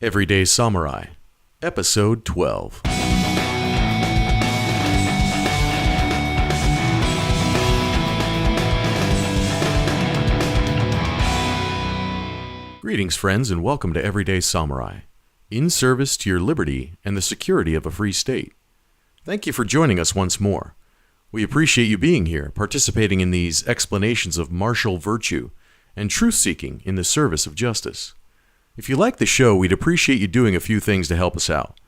Everyday Samurai, Episode 12. Greetings, friends, and welcome to Everyday Samurai, in service to your liberty and the security of a free state. Thank you for joining us once more. We appreciate you being here, participating in these explanations of martial virtue and truth-seeking in the service of justice. If you like the show, we'd appreciate you doing a few things to help us out.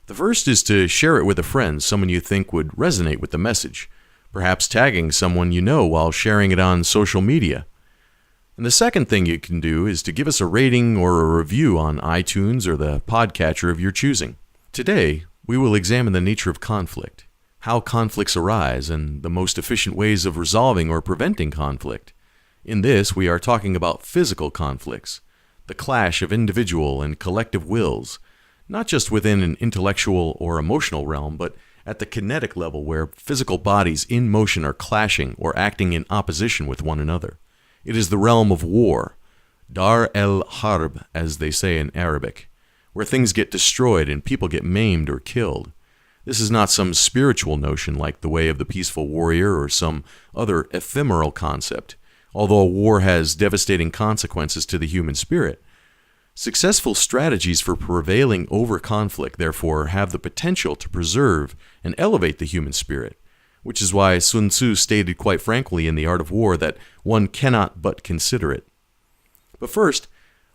The first is to share it with a friend, someone you think would resonate with the message, perhaps tagging someone you know while sharing it on social media. And the second thing you can do is to give us a rating or a review on iTunes or the podcatcher of your choosing. Today, we will examine the nature of conflict, how conflicts arise, and the most efficient ways of resolving or preventing conflict. In this, we are talking about physical conflicts, the clash of individual and collective wills, not just within an intellectual or emotional realm, but at the kinetic level where physical bodies in motion are clashing or acting in opposition with one another. It is the realm of war, Dar el-Harb, as they say in Arabic, where things get destroyed and people get maimed or killed. This is not some spiritual notion like the way of the peaceful warrior or some other ephemeral concept, although war has devastating consequences to the human spirit. Successful strategies for prevailing over conflict, therefore, have the potential to preserve and elevate the human spirit, which is why Sun Tzu stated quite frankly in The Art of War that one cannot but consider it. But first,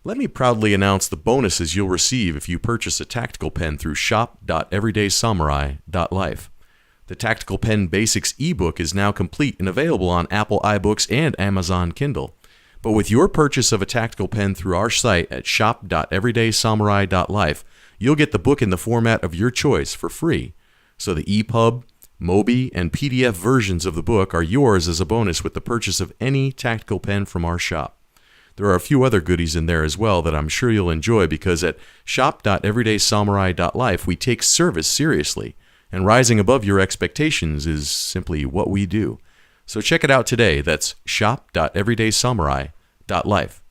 let me proudly announce the bonuses you'll receive if you purchase a tactical pen through shop.everydaysamurai.life. The Tactical Pen Basics ebook is now complete and available on Apple iBooks and Amazon Kindle. But with your purchase of a tactical pen through our site at shop.everydaysamurai.life, you'll get the book in the format of your choice for free. So the EPUB, Mobi, and PDF versions of the book are yours as a bonus with the purchase of any tactical pen from our shop. There are a few other goodies in there as well that I'm sure you'll enjoy because at shop.everydaysamurai.life we take service seriously, and rising above your expectations is simply what we do. So check it out today. That's shop.everydaysamurai.life.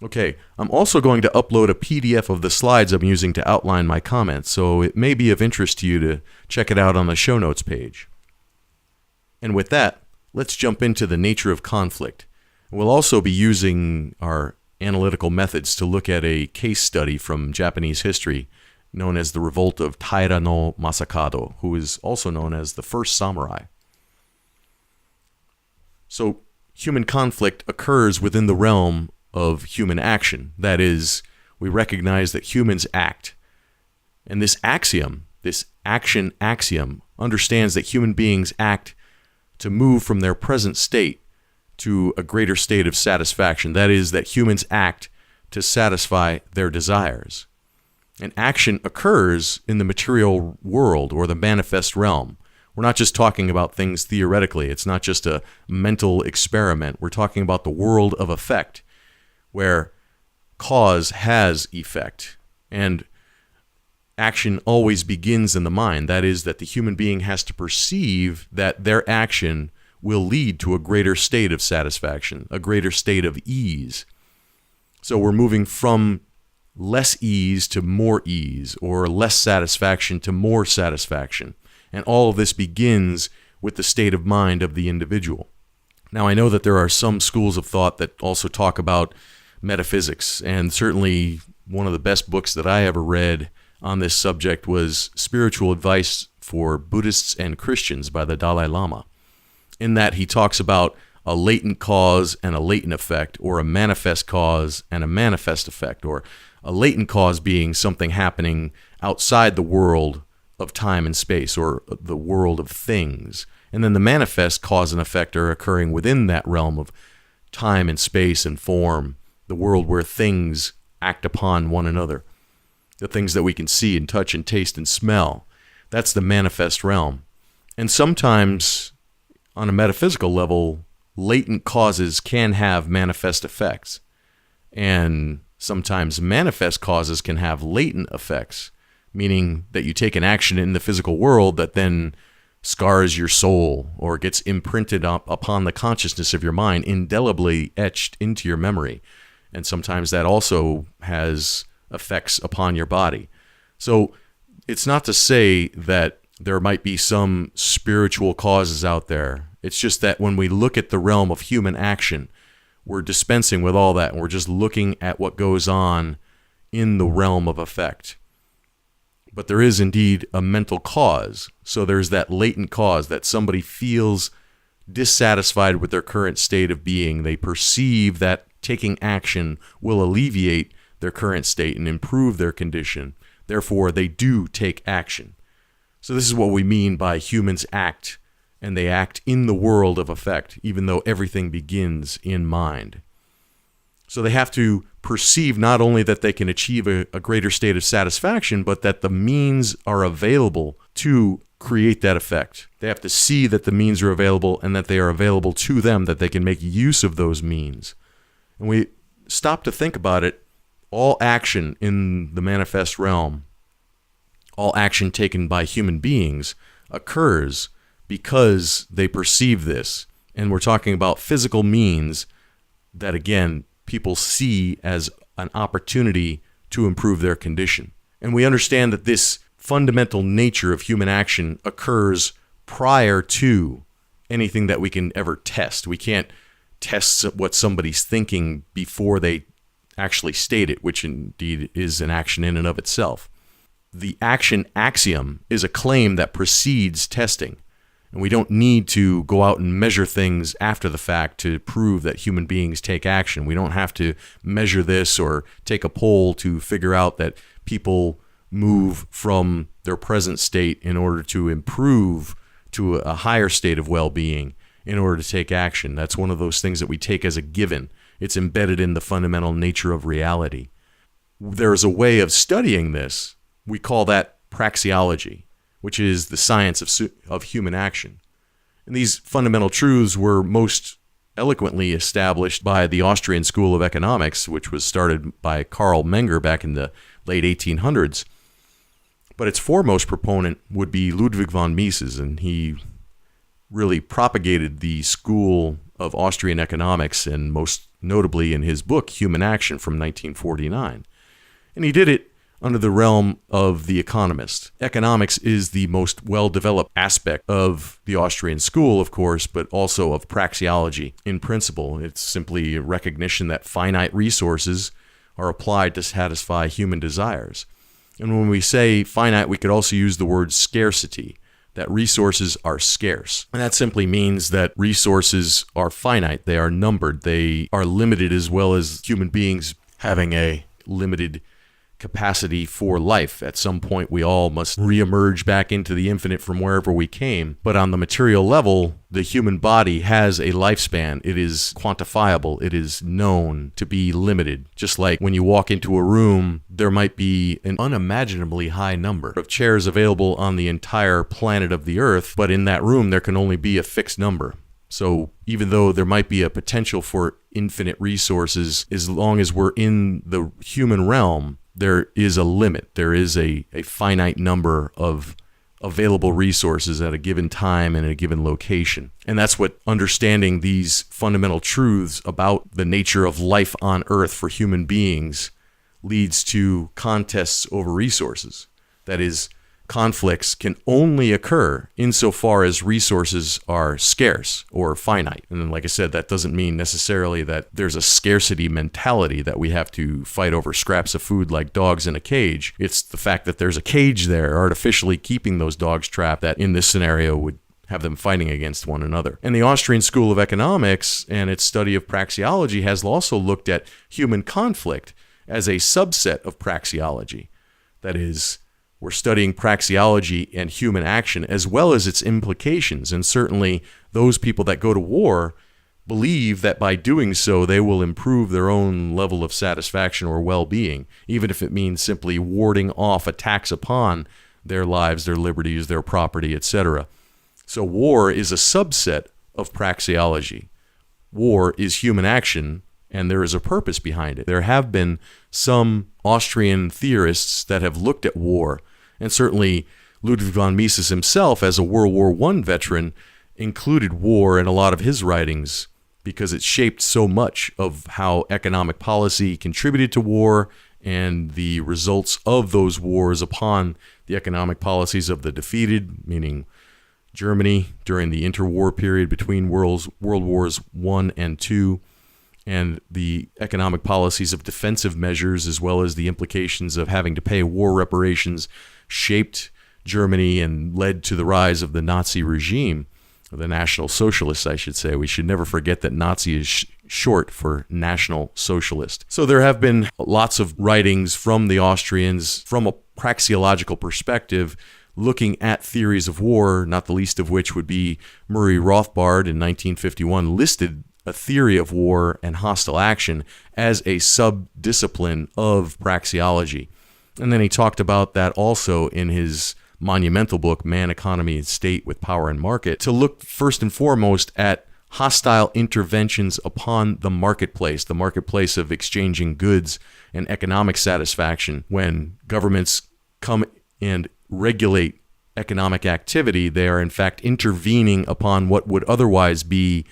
Okay, I'm also going to upload a PDF of the slides I'm using to outline my comments, so it may be of interest to you to check it out on the show notes page. And with that, let's jump into the nature of conflict. We'll also be using our analytical methods to look at a case study from Japanese history known as the Revolt of Taira No Masakado, who is also known as the first samurai. So, human conflict occurs within the realm of human action. That is, we recognize that humans act. And this axiom, this action axiom, understands that human beings act to move from their present state to a greater state of satisfaction. That is, that humans act to satisfy their desires. And action occurs in the material world or the manifest realm. We're not just talking about things theoretically. It's not just a mental experiment. We're talking about the world of effect, where cause has effect. And action always begins in the mind. That is, that the human being has to perceive that their action will lead to a greater state of satisfaction, a greater state of ease. So we're moving from less ease to more ease, or less satisfaction to more satisfaction. And all of this begins with the state of mind of the individual. Now, I know that there are some schools of thought that also talk about metaphysics, and certainly one of the best books that I ever read on this subject was Spiritual Advice for Buddhists and Christians by the Dalai Lama, in that he talks about a latent cause and a latent effect, or a manifest cause and a manifest effect, or a latent cause being something happening outside the world of time and space, or the world of things. And then the manifest cause and effect are occurring within that realm of time and space and form, the world where things act upon one another, the things that we can see and touch and taste and smell. That's the manifest realm. And sometimes, on a metaphysical level, latent causes can have manifest effects. And sometimes manifest causes can have latent effects, meaning that you take an action in the physical world that then scars your soul or gets imprinted upon the consciousness of your mind, indelibly etched into your memory. And sometimes that also has effects upon your body. So it's not to say that there might be some spiritual causes out there. It's just that when we look at the realm of human action, we're dispensing with all that, and we're just looking at what goes on in the realm of effect. But there is indeed a mental cause. So there's that latent cause that somebody feels dissatisfied with their current state of being. They perceive that taking action will alleviate their current state and improve their condition. Therefore, they do take action. So this is what we mean by humans act, and they act in the world of effect, even though everything begins in mind. So they have to perceive not only that they can achieve a greater state of satisfaction, but that the means are available to create that effect. They have to see that the means are available and that they are available to them, that they can make use of those means. And we stop to think about it. All action in the manifest realm, all action taken by human beings occurs because they perceive this. And we're talking about physical means that, again, people see as an opportunity to improve their condition. And we understand that this fundamental nature of human action occurs prior to anything that we can ever test. We can't test what somebody's thinking before they actually state it, which indeed is an action in and of itself. The action axiom is a claim that precedes testing. And we don't need to go out and measure things after the fact to prove that human beings take action. We don't have to measure this or take a poll to figure out that people move from their present state in order to improve to a higher state of well-being in order to take action. That's one of those things that we take as a given. It's embedded in the fundamental nature of reality. There's a way of studying this. We call that praxeology, which is the science of human action. And these fundamental truths were most eloquently established by the Austrian School of Economics, which was started by Karl Menger back in the late 1800s. But its foremost proponent would be Ludwig von Mises, and he really propagated the school of Austrian economics, and most notably in his book, Human Action from 1949. And he did it under the realm of the economist. Economics is the most well-developed aspect of the Austrian school, of course, but also of praxeology in principle. It's simply a recognition that finite resources are applied to satisfy human desires. And when we say finite, we could also use the word scarcity, that resources are scarce. And that simply means that resources are finite, they are numbered, they are limited, as well as human beings having a limited capacity for life. At some point, we all must reemerge back into the infinite from wherever we came. But on the material level, the human body has a lifespan. It is quantifiable. It is known to be limited. Just like when you walk into a room, there might be an unimaginably high number of chairs available on the entire planet of the Earth, but in that room, there can only be a fixed number. So even though there might be a potential for infinite resources, as long as we're in the human realm, there is a limit. There is a finite number of available resources at a given time and at a given location. And that's what understanding these fundamental truths about the nature of life on Earth for human beings leads to contests over resources. That is, conflicts can only occur insofar as resources are scarce or finite. And then, like I said, that doesn't mean necessarily that there's a scarcity mentality that we have to fight over scraps of food like dogs in a cage. It's the fact that there's a cage there artificially keeping those dogs trapped that in this scenario would have them fighting against one another. And the Austrian School of Economics and its study of praxeology has also looked at human conflict as a subset of praxeology. That is, we're studying praxeology and human action as well as its implications. And certainly those people that go to war believe that by doing so, they will improve their own level of satisfaction or well-being, even if it means simply warding off attacks upon their lives, their liberties, their property, etc. So war is a subset of praxeology. War is human action, and there is a purpose behind it. There have been some Austrian theorists that have looked at war, and certainly Ludwig von Mises himself, as a World War I veteran, included war in a lot of his writings because it shaped so much of how economic policy contributed to war and the results of those wars upon the economic policies of the defeated, meaning Germany during the interwar period between World Wars I and II, and the economic policies of defensive measures, as well as the implications of having to pay war reparations, shaped Germany and led to the rise of the Nazi regime, the National Socialists, I should say. We should never forget that Nazi is short for National Socialist. So there have been lots of writings from the Austrians from a praxeological perspective looking at theories of war, not the least of which would be Murray Rothbard in 1951 listed a theory of war and hostile action as a sub-discipline of praxeology. And then he talked about that also in his monumental book, Man, Economy, and State with Power and Market, to look first and foremost at hostile interventions upon the marketplace of exchanging goods and economic satisfaction. When governments come and regulate economic activity, they are in fact intervening upon what would otherwise be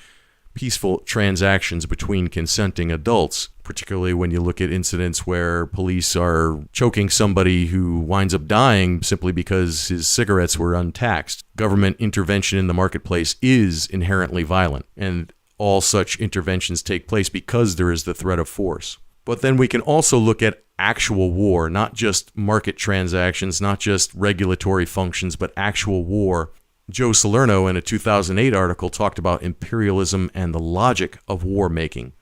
peaceful transactions between consenting adults, particularly when you look at incidents where police are choking somebody who winds up dying simply because his cigarettes were untaxed. Government intervention in the marketplace is inherently violent, and all such interventions take place because there is the threat of force. But then we can also look at actual war, not just market transactions, not just regulatory functions, but actual war. Joe Salerno, in a 2008 article, talked about imperialism and the logic of war making.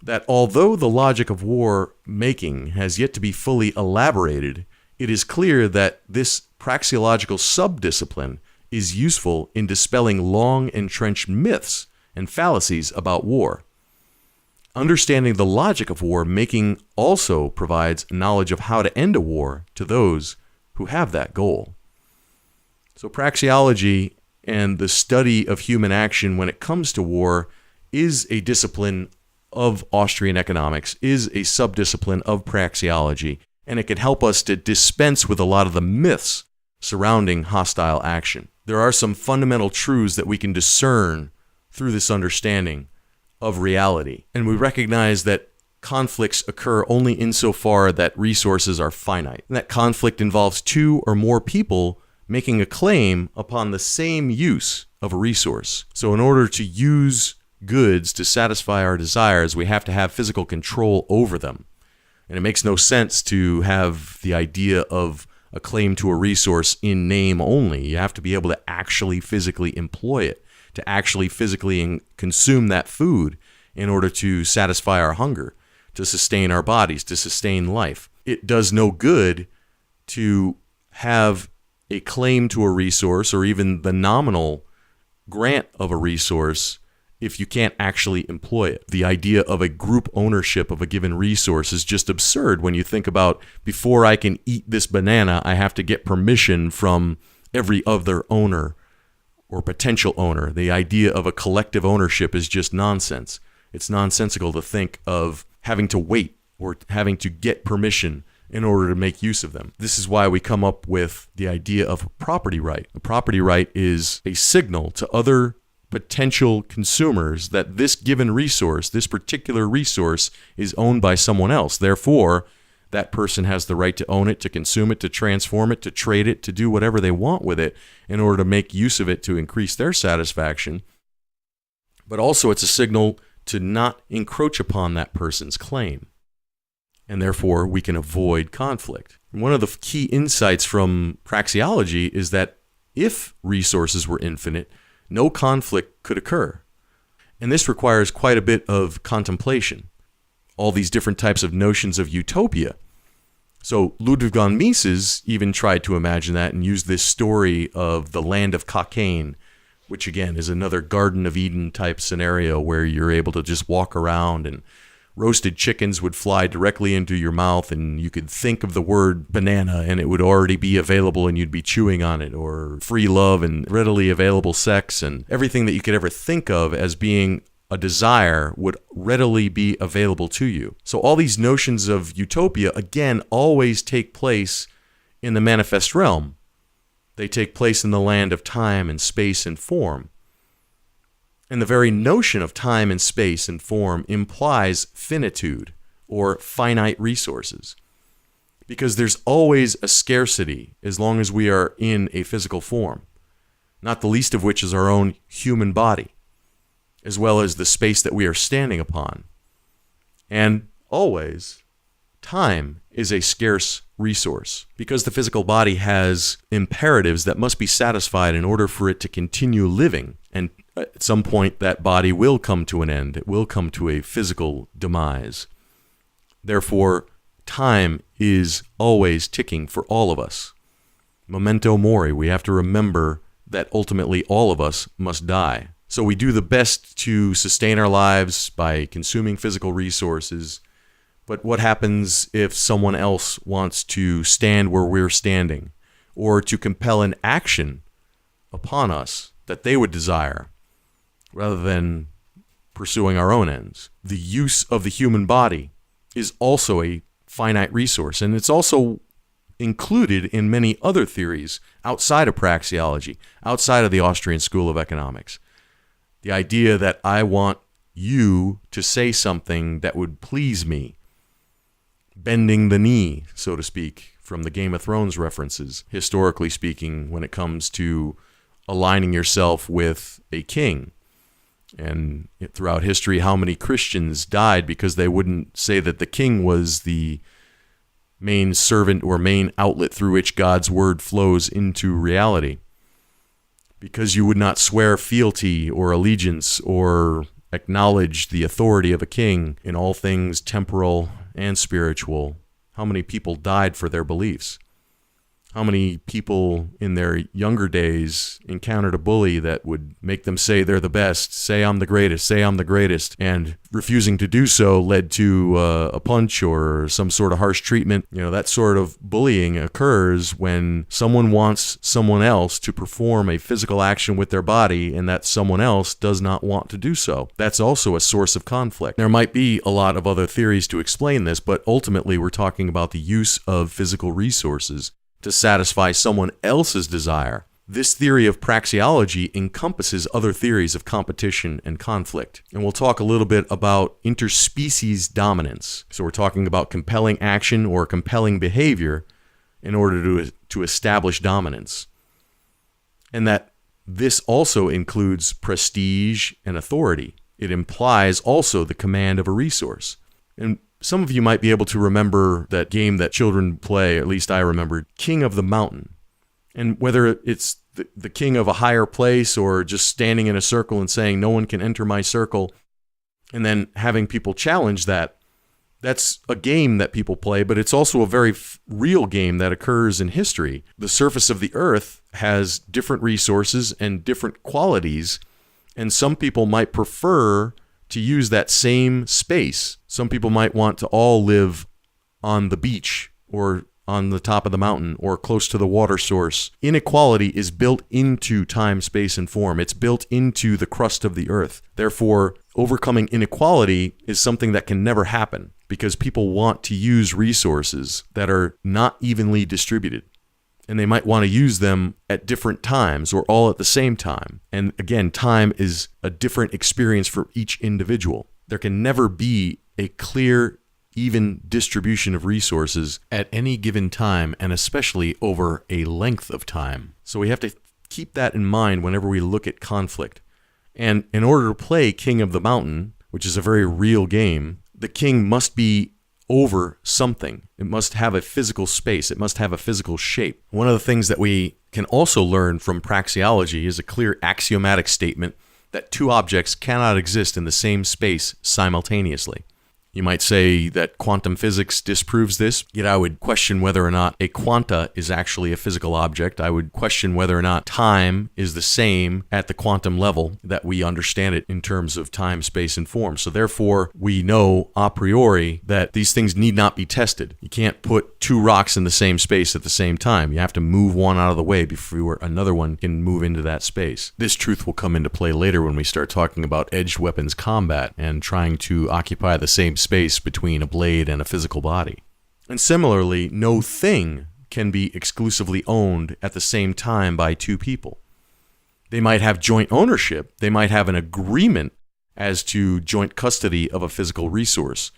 That although the logic of war making has yet to be fully elaborated, it is clear that this praxeological subdiscipline is useful in dispelling long entrenched myths and fallacies about war. Understanding the logic of war making also provides knowledge of how to end a war to those who have that goal. So praxeology and the study of human action when it comes to war is a discipline of Austrian economics, is a subdiscipline of praxeology, and it can help us to dispense with a lot of the myths surrounding hostile action. There are some fundamental truths that we can discern through this understanding of reality, and we recognize that conflicts occur only insofar that resources are finite, and that conflict involves two or more people making a claim upon the same use of a resource. So in order to use goods to satisfy our desires, we have to have physical control over them. And it makes no sense to have the idea of a claim to a resource in name only. You have to be able to actually physically employ it, to actually physically consume that food in order to satisfy our hunger, to sustain our bodies, to sustain life. It does no good to have a claim to a resource or even the nominal grant of a resource if you can't actually employ it. The idea of a group ownership of a given resource is just absurd when you think about, before I can eat this banana, I have to get permission from every other owner or potential owner. The idea of a collective ownership is just nonsense. It's nonsensical to think of having to wait or having to get permission in order to make use of them. This is why we come up with the idea of a property right. A property right is a signal to other potential consumers that this given resource, this particular resource, is owned by someone else. Therefore, that person has the right to own it, to consume it, to transform it, to trade it, to do whatever they want with it in order to make use of it to increase their satisfaction. But also it's a signal to not encroach upon that person's claim. And therefore, we can avoid conflict. And one of the key insights from praxeology is that if resources were infinite, no conflict could occur. And this requires quite a bit of contemplation. All these different types of notions of utopia. So Ludwig von Mises even tried to imagine that and used this story of the land of Cockaigne, which again is another Garden of Eden type scenario where you're able to just walk around and roasted chickens would fly directly into your mouth and you could think of the word banana and it would already be available and you'd be chewing on it, or free love and readily available sex, and everything that you could ever think of as being a desire would readily be available to you. So all these notions of utopia, again, always take place in the manifest realm. They take place in the land of time and space and form. And the very notion of time and space and form implies finitude, or finite resources. because there's always a scarcity as long as we are in a physical form, not the least of which is our own human body, as well as the space that we are standing upon. And always, time is a scarce resource because the physical body has imperatives that must be satisfied in order for it to continue living. And at some point, that body will come to an end. It will come to a physical demise. Therefore, time is always ticking for all of us. Memento mori, we have to remember that ultimately all of us must die. So we do the best to sustain our lives by consuming physical resources. But what happens if someone else wants to stand where we're standing, or to compel an action upon us that they would desire, rather than pursuing our own ends? The use of the human body is also a finite resource, and it's also included in many other theories outside of praxeology, outside of the Austrian School of Economics. The idea that I want you to say something that would please me, bending the knee, so to speak, from the Game of Thrones references, historically speaking, when it comes to aligning yourself with a king. And throughout history, how many Christians died because they wouldn't say that the king was the main servant or main outlet through which God's word flows into reality. Because you would not swear fealty or allegiance or acknowledge the authority of a king in all things temporal and spiritual. How many people died for their beliefs? How many people in their younger days encountered a bully that would make them say they're the best, say I'm the greatest, and refusing to do so led to a punch or some sort of harsh treatment. That sort of bullying occurs when someone wants someone else to perform a physical action with their body and that someone else does not want to do so. That's also a source of conflict. There might be a lot of other theories to explain this, but ultimately we're talking about the use of physical resources to satisfy someone else's desire. This theory of praxeology encompasses other theories of competition and conflict. And we'll talk a little bit about interspecies dominance. So we're talking about compelling action or compelling behavior in order to establish dominance. And that this also includes prestige and authority. It implies also the command of a resource. And some of you might be able to remember that game that children play, at least I remember, King of the Mountain. And whether it's the king of a higher place or just standing in a circle and saying, no one can enter my circle, and then having people challenge that, that's a game that people play, but it's also a very real game that occurs in history. The surface of the earth has different resources and different qualities, and some people might prefer to use that same space. Some people might want to all live on the beach or on the top of the mountain or close to the water source. Inequality is built into time, space, and form. It's built into the crust of the earth. Therefore, overcoming inequality is something that can never happen because people want to use resources that are not evenly distributed. And they might want to use them at different times or all at the same time. And again, time is a different experience for each individual. There can never be a clear, even distribution of resources at any given time, and especially over a length of time. So we have to keep that in mind whenever we look at conflict. And in order to play King of the Mountain, which is a very real game, the king must be over something. It must have a physical space. It must have a physical shape. One of the things that we can also learn from praxeology is a clear axiomatic statement that two objects cannot exist in the same space simultaneously. You might say that quantum physics disproves this, yet I would question whether or not a quanta is actually a physical object. I would question whether or not time is the same at the quantum level that we understand it in terms of time, space, and form. So therefore, we know a priori that these things need not be tested. You can't put two rocks in the same space at the same time. You have to move one out of the way before another one can move into that space. This truth will come into play later when we start talking about edged weapons combat and trying to occupy the same space between a blade and a physical body. And similarly, no thing can be exclusively owned at the same time by two people. They might have joint ownership. They might have an agreement as to joint custody of a physical resource.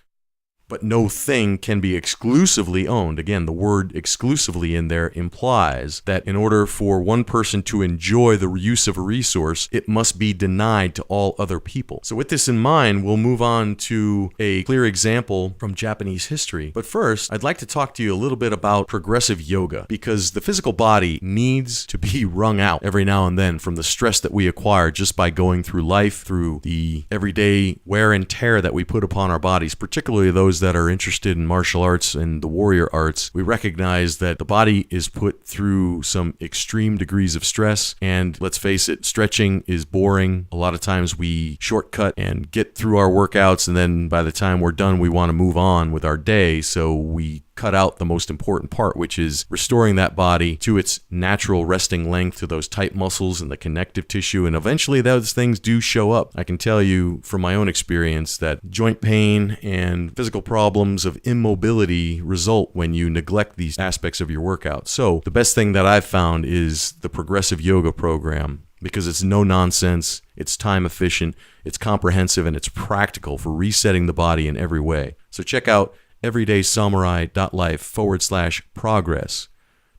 But no thing can be exclusively owned. Again, the word exclusively in there implies that in order for one person to enjoy the use of a resource, it must be denied to all other people. So with this in mind, we'll move on to a clear example from Japanese history. But first, I'd like to talk to you a little bit about progressive yoga, because the physical body needs to be wrung out every now and then from the stress that we acquire just by going through life, through the everyday wear and tear that we put upon our bodies, particularly those that are interested in martial arts and the warrior arts. We recognize that the body is put through some extreme degrees of stress, and let's face it, stretching is boring. A lot of times we shortcut and get through our workouts, and then by the time we're done, we want to move on with our day, so we cut out the most important part, which is restoring that body to its natural resting length, to those tight muscles and the connective tissue, and eventually those things do show up. I can tell you from my own experience that joint pain and physical problems of immobility result when you neglect these aspects of your workout. So the best thing that I've found is the progressive yoga program, because it's no nonsense, it's time efficient, it's comprehensive, and it's practical for resetting the body in every way. So check out everydaysamurai.life/progress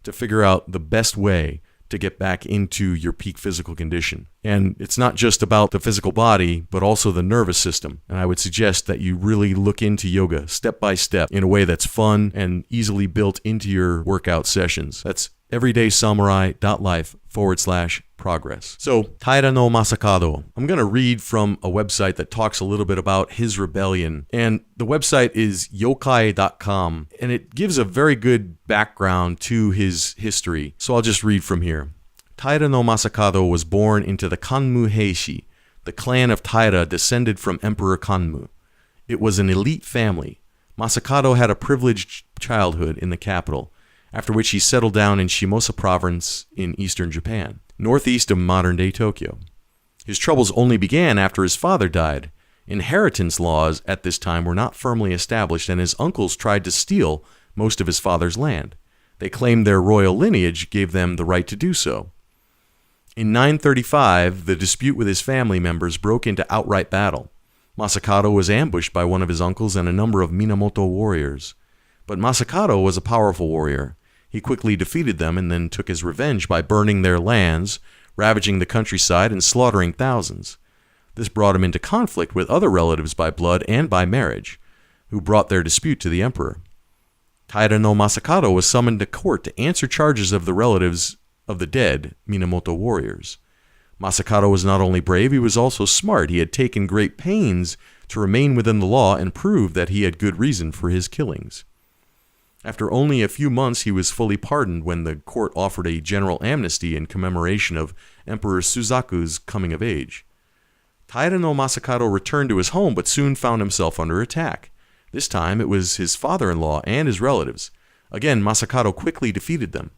to figure out the best way to get back into your peak physical condition. And it's not just about the physical body, but also the nervous system. And I would suggest that you really look into yoga step by step in a way that's fun and easily built into your workout sessions. That's everydaysamurai.life/progress. So, Taira No Masakado. I'm going to read from a website that talks a little bit about his rebellion. And the website is yokai.com. And it gives a very good background to his history. So I'll just read from here. Taira no Masakado was born into the Kanmu Heishi. The clan of Taira descended from Emperor Kanmu. It was an elite family. Masakado had a privileged childhood in the capital, after which he settled down in Shimosa province in eastern Japan, northeast of modern-day Tokyo. His troubles only began after his father died. Inheritance laws at this time were not firmly established, and his uncles tried to steal most of his father's land. They claimed their royal lineage gave them the right to do so. In 935, the dispute with his family members broke into outright battle. Masakado was ambushed by one of his uncles and a number of Minamoto warriors. But Masakado was a powerful warrior. He quickly defeated them and then took his revenge by burning their lands, ravaging the countryside, and slaughtering thousands. This brought him into conflict with other relatives by blood and by marriage, who brought their dispute to the emperor. Taira no Masakado was summoned to court to answer charges of the relatives of the dead Minamoto warriors. Masakado was not only brave, he was also smart. He had taken great pains to remain within the law and prove that he had good reason for his killings. After only a few months, he was fully pardoned when the court offered a general amnesty in commemoration of Emperor Suzaku's coming of age. Taira no Masakado returned to his home, but soon found himself under attack. This time, it was his father-in-law and his relatives. Again, Masakado quickly defeated them.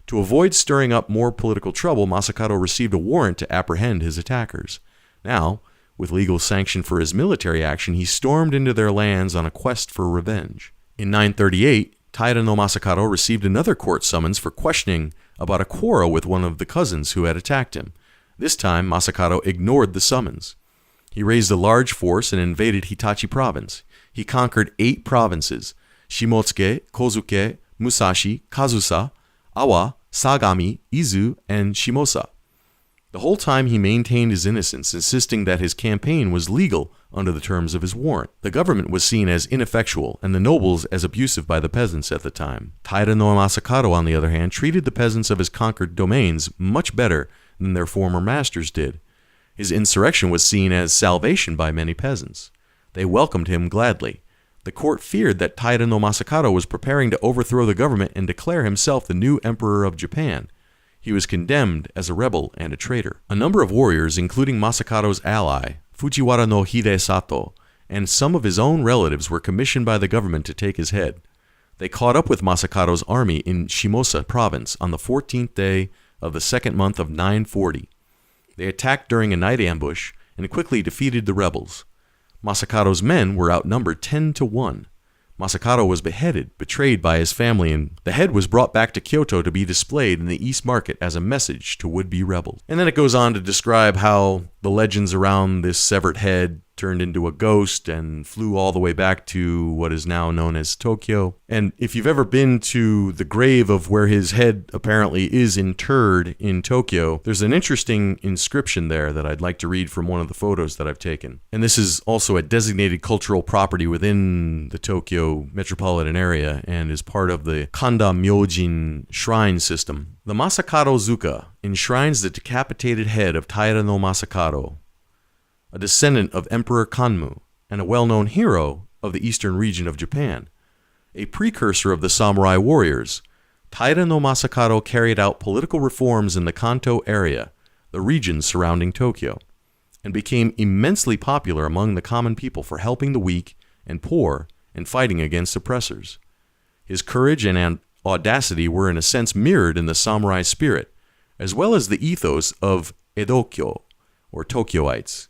To avoid stirring up more political trouble, Masakado received a warrant to apprehend his attackers. Now, with legal sanction for his military action, he stormed into their lands on a quest for revenge. In 938, Taira no Masakado received another court summons for questioning about a quarrel with one of the cousins who had attacked him. This time, Masakado ignored the summons. He raised a large force and invaded Hitachi province. He conquered 8 provinces: Shimotsuke, Kozuke, Musashi, Kazusa, Awa, Sagami, Izu, and Shimosa. The whole time he maintained his innocence, insisting that his campaign was legal under the terms of his warrant. The government was seen as ineffectual, and the nobles as abusive by the peasants at the time. Taira no Masakado, on the other hand, treated the peasants of his conquered domains much better than their former masters did. His insurrection was seen as salvation by many peasants. They welcomed him gladly. The court feared that Taira no Masakado was preparing to overthrow the government and declare himself the new emperor of Japan. He was condemned as a rebel and a traitor. A number of warriors, including Masakado's ally, Fujiwara no Hidesato, and some of his own relatives were commissioned by the government to take his head. They caught up with Masakado's army in Shimosa province on the 14th day of the second month of 940. They attacked during a night ambush and quickly defeated the rebels. Masakado's men were outnumbered 10-1. Masakado was beheaded, betrayed by his family, and the head was brought back to Kyoto to be displayed in the East Market as a message to would-be rebels. And then it goes on to describe how the legends around this severed head turned into a ghost and flew all the way back to what is now known as Tokyo. And if you've ever been to the grave of where his head apparently is interred in Tokyo, there's an interesting inscription there that I'd like to read from one of the photos that I've taken. And this is also a designated cultural property within the Tokyo metropolitan area and is part of the Kanda Myojin shrine system. The Masakado Zuka enshrines the decapitated head of Taira no Masakado, a descendant of Emperor Kanmu and a well-known hero of the eastern region of Japan. A precursor of the samurai warriors, Taira no Masakado carried out political reforms in the Kanto area, the region surrounding Tokyo, and became immensely popular among the common people for helping the weak and poor and fighting against oppressors. His courage and audacity were in a sense mirrored in the samurai spirit, as well as the ethos of Edokyo, or Tokyoites.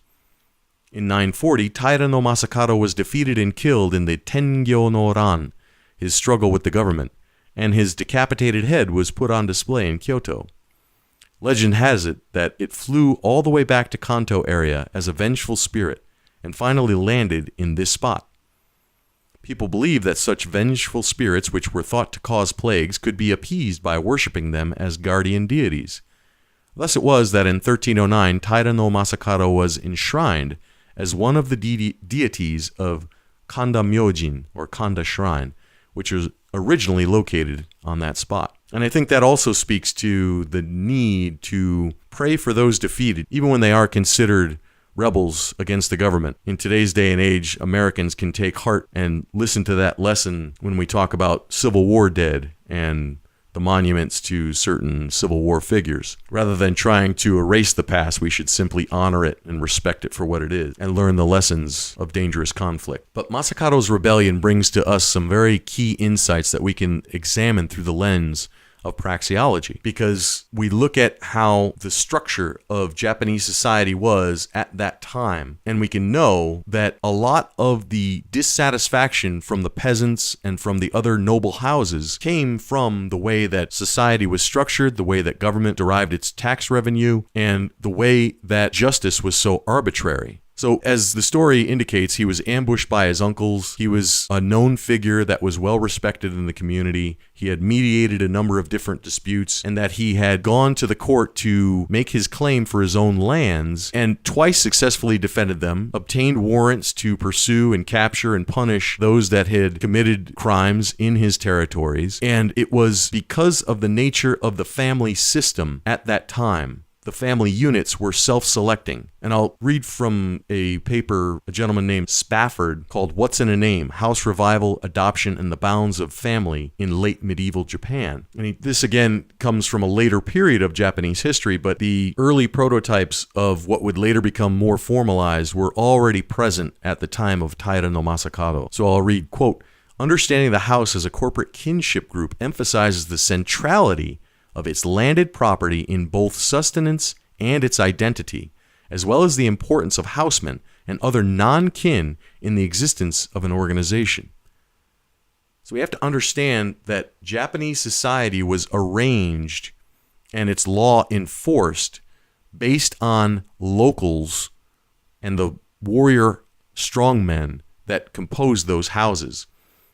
In 940, Taira no Masakado was defeated and killed in the Tengyo no Ran, his struggle with the government, and his decapitated head was put on display in Kyoto. Legend has it that it flew all the way back to Kanto area as a vengeful spirit and finally landed in this spot. People believe that such vengeful spirits, which were thought to cause plagues, could be appeased by worshipping them as guardian deities. Thus it was that in 1309, Taira no Masakado was enshrined as one of the deities of Kanda Myojin, or Kanda Shrine, which was originally located on that spot. And I think that also speaks to the need to pray for those defeated, even when they are considered rebels against the government. In today's day and age, Americans can take heart and listen to that lesson when we talk about Civil War dead and the monuments to certain Civil War figures. Rather than trying to erase the past, we should simply honor it and respect it for what it is and learn the lessons of dangerous conflict. But Masakado's rebellion brings to us some very key insights that we can examine through the lens of praxeology, because we look at how the structure of Japanese society was at that time, and we can know that a lot of the dissatisfaction from the peasants and from the other noble houses came from the way that society was structured, the way that government derived its tax revenue, and the way that justice was so arbitrary. So, as the story indicates, he was ambushed by his uncles. He was a known figure that was well respected in the community. He had mediated a number of different disputes, and that he had gone to the court to make his claim for his own lands, and twice successfully defended them, obtained warrants to pursue and capture and punish those that had committed crimes in his territories. And it was because of the nature of the family system at that time. The family units were self-selecting. And I'll read from a paper a gentleman named Spafford called What's in a Name? House Revival, Adoption, and the Bounds of Family in Late Medieval Japan. And this again comes from a later period of Japanese history, but the early prototypes of what would later become more formalized were already present at the time of Taira no Masakado. So I'll read, quote, "Understanding the house as a corporate kinship group emphasizes the centrality of its landed property in both sustenance and its identity, as well as the importance of housemen and other non-kin in the existence of an organization." So we have to understand that Japanese society was arranged and its law enforced based on locals and the warrior strongmen that composed those houses.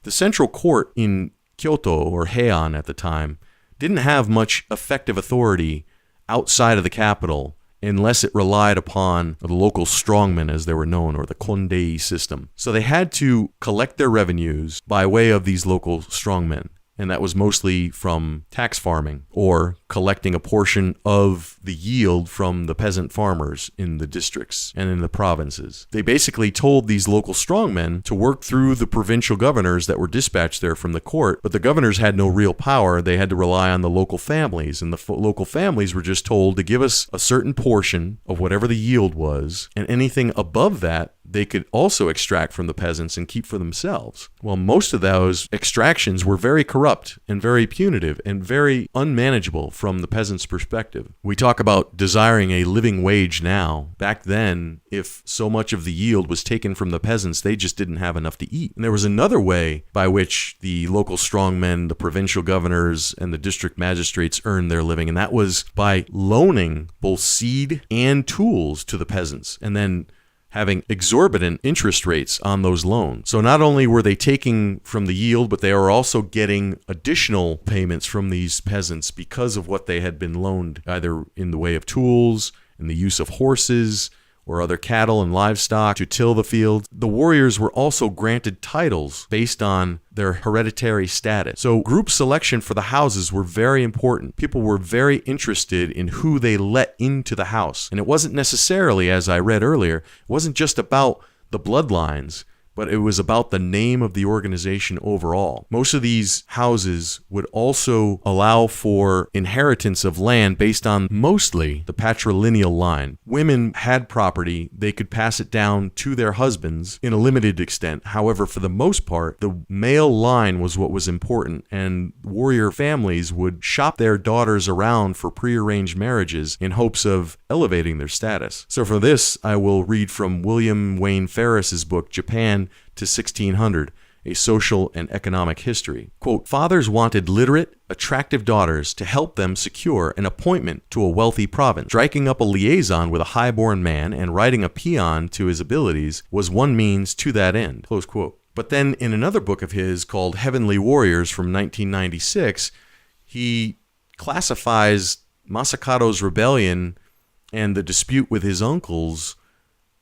The central court in Kyoto, or Heian at the time, didn't have much effective authority outside of the capital unless it relied upon the local strongmen, as they were known, or the kondei system. So they had to collect their revenues by way of these local strongmen. And that was mostly from tax farming or collecting a portion of the yield from the peasant farmers in the districts and in the provinces. They basically told these local strongmen to work through the provincial governors that were dispatched there from the court, but the governors had no real power. They had to rely on the local families, and the local families were just told to give us a certain portion of whatever the yield was, and anything above that they could also extract from the peasants and keep for themselves. Well, most of those extractions were very corrupt and very punitive and very unmanageable from the peasant's perspective. We talk about desiring a living wage now. Back then, if so much of the yield was taken from the peasants, they just didn't have enough to eat. And there was another way by which the local strongmen, the provincial governors, and the district magistrates earned their living, and that was by loaning both seed and tools to the peasants, and then having exorbitant interest rates on those loans. So not only were they taking from the yield, but they were also getting additional payments from these peasants because of what they had been loaned, either in the way of tools, in the use of horses, or other cattle and livestock to till the fields. The warriors were also granted titles based on their hereditary status. So group selection for the houses were very important. People were very interested in who they let into the house. And it wasn't necessarily, as I read earlier, it wasn't just about the bloodlines, but it was about the name of the organization overall. Most of these houses would also allow for inheritance of land based on mostly the patrilineal line. Women had property, they could pass it down to their husbands in a limited extent. However, for the most part, the male line was what was important, and warrior families would shop their daughters around for prearranged marriages in hopes of elevating their status. So for this, I will read from William Wayne Ferris's book, Japan to 1600, A Social and Economic History. Quote, fathers wanted literate, attractive daughters to help them secure an appointment to a wealthy province. Striking up a liaison with a high-born man and writing a paean to his abilities was one means to that end. Close quote. But then in another book of his called Heavenly Warriors from 1996, he classifies Masakado's rebellion and the dispute with his uncles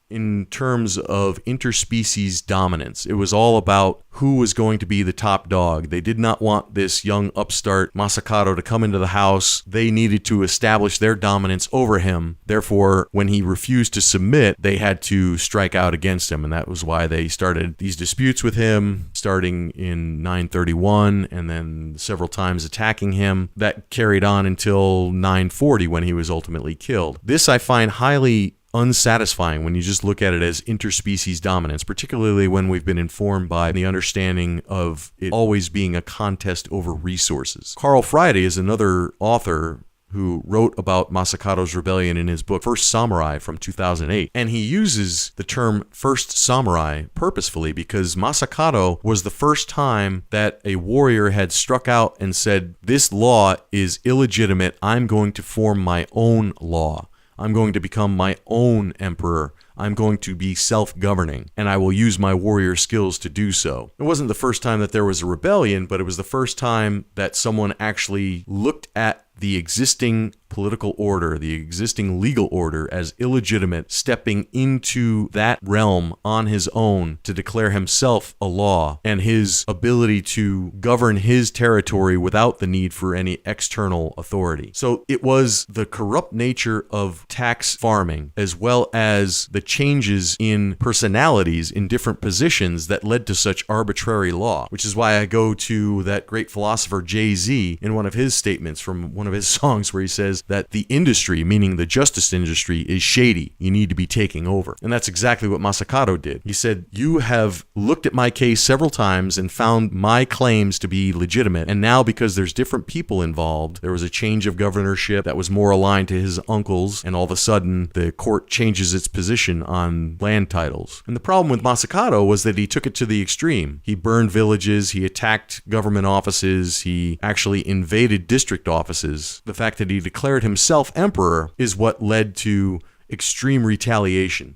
in terms of interspecies dominance. It was all about who was going to be the top dog. They did not want this young upstart Masakado to come into the house. They needed to establish their dominance over him. Therefore, when he refused to submit, they had to strike out against him. And that was why they started these disputes with him, starting in 931 and then several times attacking him. That carried on until 940 when he was ultimately killed. This I find highly unsatisfying when you just look at it as interspecies dominance, particularly when we've been informed by the understanding of it always being a contest over resources. Carl Friday is another author who wrote about Masakado's rebellion in his book First Samurai from 2008. And he uses the term First Samurai purposefully because Masakado was the first time that a warrior had struck out and said, this law is illegitimate, I'm going to form my own law. I'm going to become my own emperor. I'm going to be self-governing, and I will use my warrior skills to do so. It wasn't the first time that there was a rebellion, but it was the first time that someone actually looked at the existing political order, the existing legal order as illegitimate, stepping into that realm on his own to declare himself a law and his ability to govern his territory without the need for any external authority. So it was the corrupt nature of tax farming as well as the changes in personalities in different positions that led to such arbitrary law, which is why I go to that great philosopher Jay-Z in one of his statements from one of his songs where he says that the industry, meaning the justice industry, is shady. You need to be taking over. And that's exactly what Masakado did. He said, you have looked at my case several times and found my claims to be legitimate. And now because there's different people involved, there was a change of governorship that was more aligned to his uncles, and all of a sudden the court changes its position on land titles. And the problem with Masakado was that he took it to the extreme. He burned villages, he attacked government offices, he actually invaded district offices. The fact that he declared himself emperor is what led to extreme retaliation.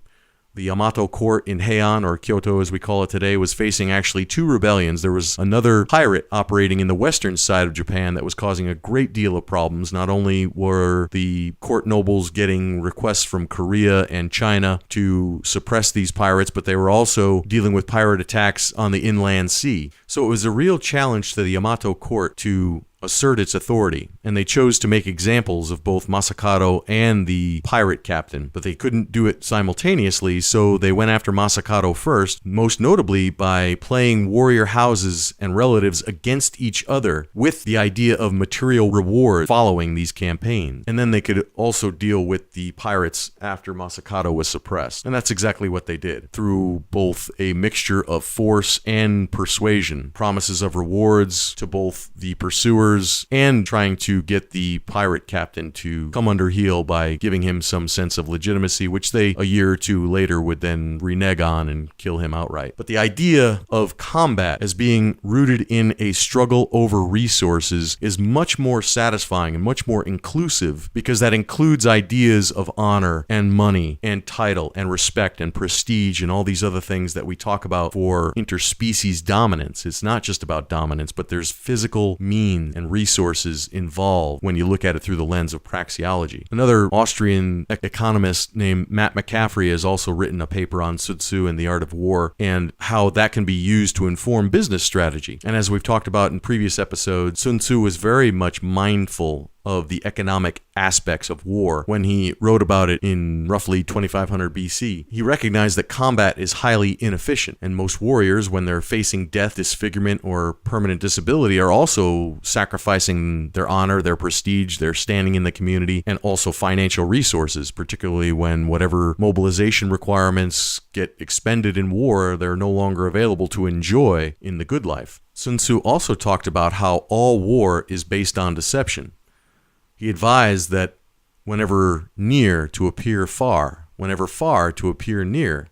The Yamato court in Heian, or Kyoto as we call it today, was facing actually two rebellions. There was another pirate operating in the western side of Japan that was causing a great deal of problems. Not only were the court nobles getting requests from Korea and China to suppress these pirates, but they were also dealing with pirate attacks on the inland sea. So it was a real challenge to the Yamato court to assert its authority, and they chose to make examples of both Masakado and the pirate captain, but they couldn't do it simultaneously, so they went after Masakado first, most notably by playing warrior houses and relatives against each other with the idea of material reward following these campaigns. And then they could also deal with the pirates after Masakado was suppressed. And that's exactly what they did, through both a mixture of force and persuasion, promises of rewards to both the pursuers powers and trying to get the pirate captain to come under heel by giving him some sense of legitimacy, which they, a year or two later, would then renege on and kill him outright. But the idea of combat as being rooted in a struggle over resources is much more satisfying and much more inclusive, because that includes ideas of honor and money and title and respect and prestige and all these other things that we talk about for interspecies dominance. It's not just about dominance, but there's physical means and resources involved when you look at it through the lens of praxeology. Another Austrian economist named Matt McCaffrey has also written a paper on Sun Tzu and the art of war and how that can be used to inform business strategy. And as we've talked about in previous episodes, Sun Tzu was very much mindful of the economic aspects of war when he wrote about it in roughly 2500 BC. He recognized that combat is highly inefficient, and most warriors, when they're facing death, disfigurement, or permanent disability, are also sacrificing their honor, their prestige, their standing in the community, and also financial resources, particularly when whatever mobilization requirements get expended in war, they're no longer available to enjoy in the good life. Sun Tzu also talked about how all war is based on deception. He advised that whenever near to appear far, whenever far to appear near,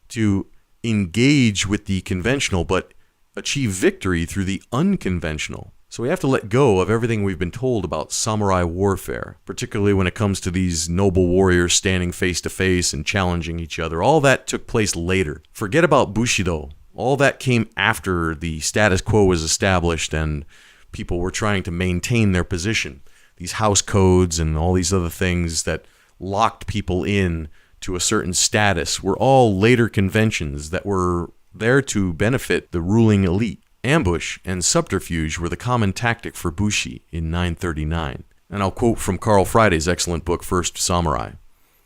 to engage with the conventional but achieve victory through the unconventional. So we have to let go of everything we've been told about samurai warfare, particularly when it comes to these noble warriors standing face to face and challenging each other. All that took place later. Forget about Bushido. All that came after the status quo was established and people were trying to maintain their position. These house codes and all these other things that locked people in to a certain status were all later conventions that were there to benefit the ruling elite. Ambush and subterfuge were the common tactic for Bushi in 939. And I'll quote from Carl Friday's excellent book, First Samurai.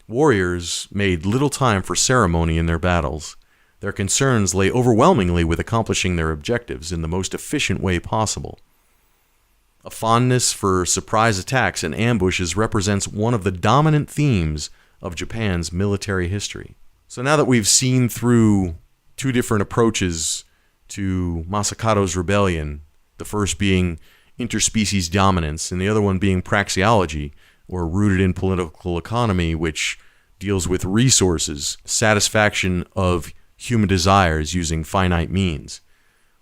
Warriors made little time for ceremony in their battles. Their concerns lay overwhelmingly with accomplishing their objectives in the most efficient way possible. A fondness for surprise attacks and ambushes represents one of the dominant themes of Japan's military history. So now that we've seen through two different approaches to Masakado's rebellion, the first being interspecies dominance and the other one being praxeology, or rooted in political economy, which deals with resources, satisfaction of human desires using finite means.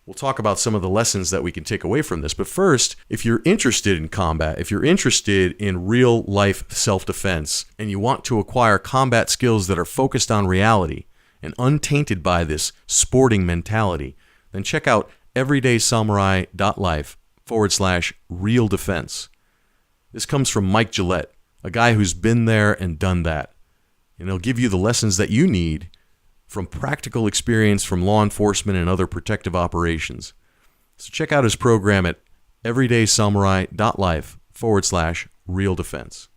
We'll talk about some of the lessons that we can take away from this. But first, if you're interested in combat, if you're interested in real-life self-defense, and you want to acquire combat skills that are focused on reality and untainted by this sporting mentality, then check out everydaysamurai.life /real defense. This comes from Mike Gillette, a guy who's been there and done that. And he'll give you the lessons that you need from practical experience from law enforcement and other protective operations. So check out his program at everydaysamurai.life /real defense.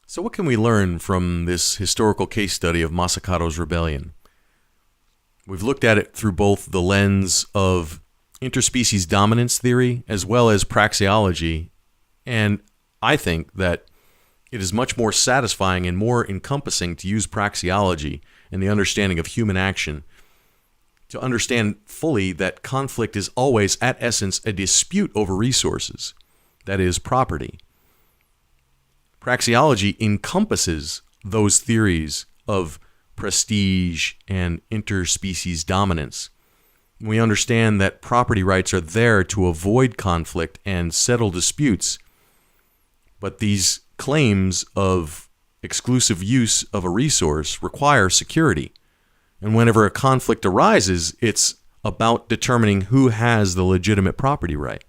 So what can we learn from this historical case study of Masakado's rebellion? We've looked at it through both the lens of interspecies dominance theory as well as praxeology, and I think that it is much more satisfying and more encompassing to use praxeology and the understanding of human action to understand fully that conflict is always, at essence, a dispute over resources, that is, property. Praxeology encompasses those theories of prestige and interspecies dominance. We understand that property rights are there to avoid conflict and settle disputes, but these claims of exclusive use of a resource require security. And whenever a conflict arises, it's about determining who has the legitimate property right.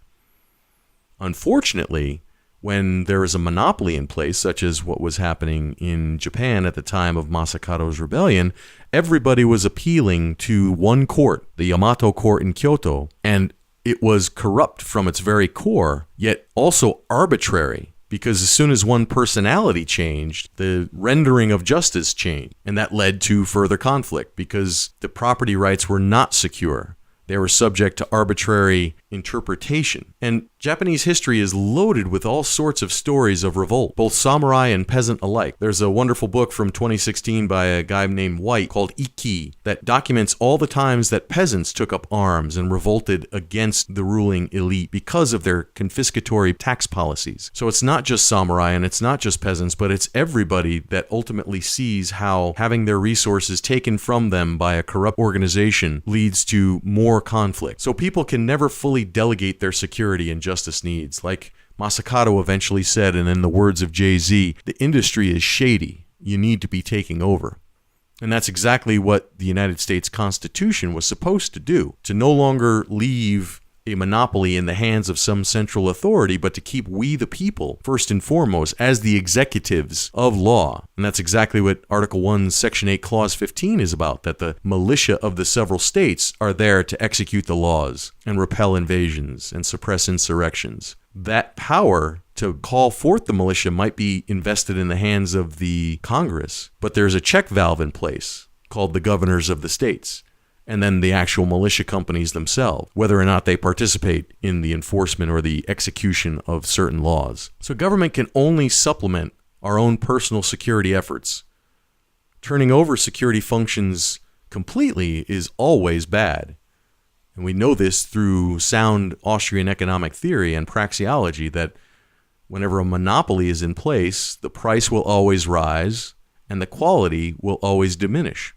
Unfortunately, when there is a monopoly in place, such as what was happening in Japan at the time of Masakado's rebellion, everybody was appealing to one court, the Yamato court in Kyoto, and it was corrupt from its very core, yet also arbitrary. Because as soon as one personality changed, the rendering of justice changed. And that led to further conflict because the property rights were not secure. They were subject to arbitrary interpretation. And Japanese history is loaded with all sorts of stories of revolt, both samurai and peasant alike. There's a wonderful book from 2016 by a guy named White called Iki that documents all the times that peasants took up arms and revolted against the ruling elite because of their confiscatory tax policies. So it's not just samurai and it's not just peasants, but it's everybody that ultimately sees how having their resources taken from them by a corrupt organization leads to more conflict. So people can never fully delegate their security and justice needs. Like Masakado eventually said, and in the words of Jay-Z, the industry is shady. You need to be taking over. And that's exactly what the United States Constitution was supposed to do, to no longer leave a monopoly in the hands of some central authority, but to keep we the people, first and foremost, as the executives of law. And that's exactly what Article 1, Section 8, Clause 15 is about, that the militia of the several states are there to execute the laws and repel invasions and suppress insurrections. That power to call forth the militia might be invested in the hands of the Congress, but there's a check valve in place called the governors of the states, and then the actual militia companies themselves, whether or not they participate in the enforcement or the execution of certain laws. So government can only supplement our own personal security efforts. Turning over security functions completely is always bad. And we know this through sound Austrian economic theory and praxeology, that whenever a monopoly is in place, the price will always rise and the quality will always diminish.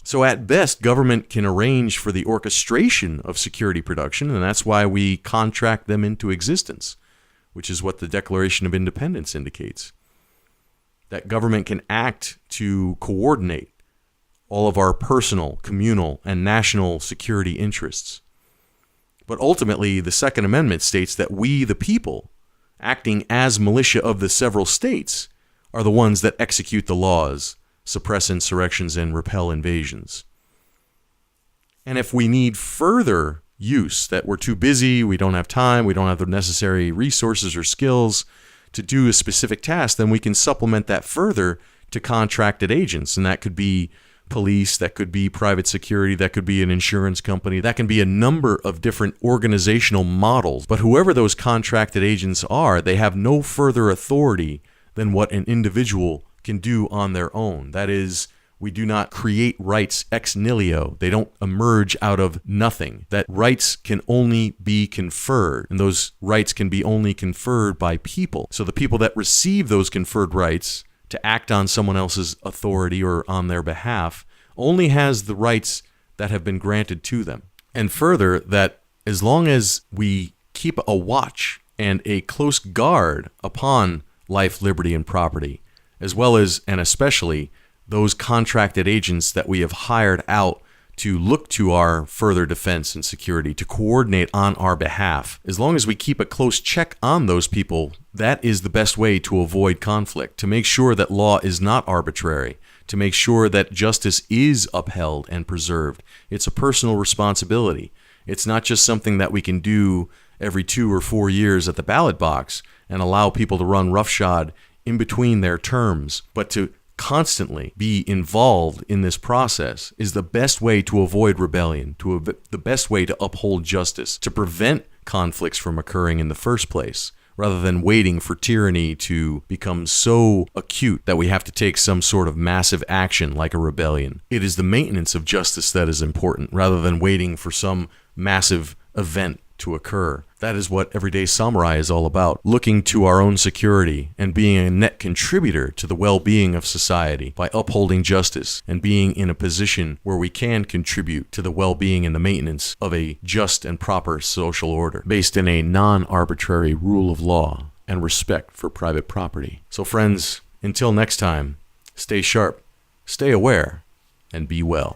So at best, government can arrange for the orchestration of security production, and that's why we contract them into existence, which is what the Declaration of Independence indicates. That government can act to coordinate all of our personal, communal, and national security interests. But ultimately, the Second Amendment states that we, the people, acting as militia of the several states, are the ones that execute the laws, suppress insurrections, and repel invasions. And if we need further use, that we're too busy, we don't have time, we don't have the necessary resources or skills to do a specific task, then we can supplement that further to contracted agents. And that could be police, that could be private security, that could be an insurance company, that can be a number of different organizational models. But whoever those contracted agents are, they have no further authority than what an individual can do on their own. That is, we do not create rights ex nihilo. They don't emerge out of nothing. That rights can only be conferred, and those rights can be only conferred by people. So the people that receive those conferred rights to act on someone else's authority or on their behalf only has the rights that have been granted to them. And further, that as long as we keep a watch and a close guard upon life, liberty, and property, as well as, and especially, those contracted agents that we have hired out to look to our further defense and security, to coordinate on our behalf. As long as we keep a close check on those people, that is the best way to avoid conflict, to make sure that law is not arbitrary, to make sure that justice is upheld and preserved. It's a personal responsibility. It's not just something that we can do every 2 or 4 years at the ballot box and allow people to run roughshod in between their terms, but to constantly be involved in this process is the best way to avoid rebellion, the best way to uphold justice, to prevent conflicts from occurring in the first place, rather than waiting for tyranny to become so acute that we have to take some sort of massive action like a rebellion. It is the maintenance of justice that is important, rather than waiting for some massive event to occur. That is what Everyday Samurai is all about, looking to our own security and being a net contributor to the well-being of society by upholding justice and being in a position where we can contribute to the well-being and the maintenance of a just and proper social order based in a non-arbitrary rule of law and respect for private property. So friends, until next time, stay sharp, stay aware, and be well.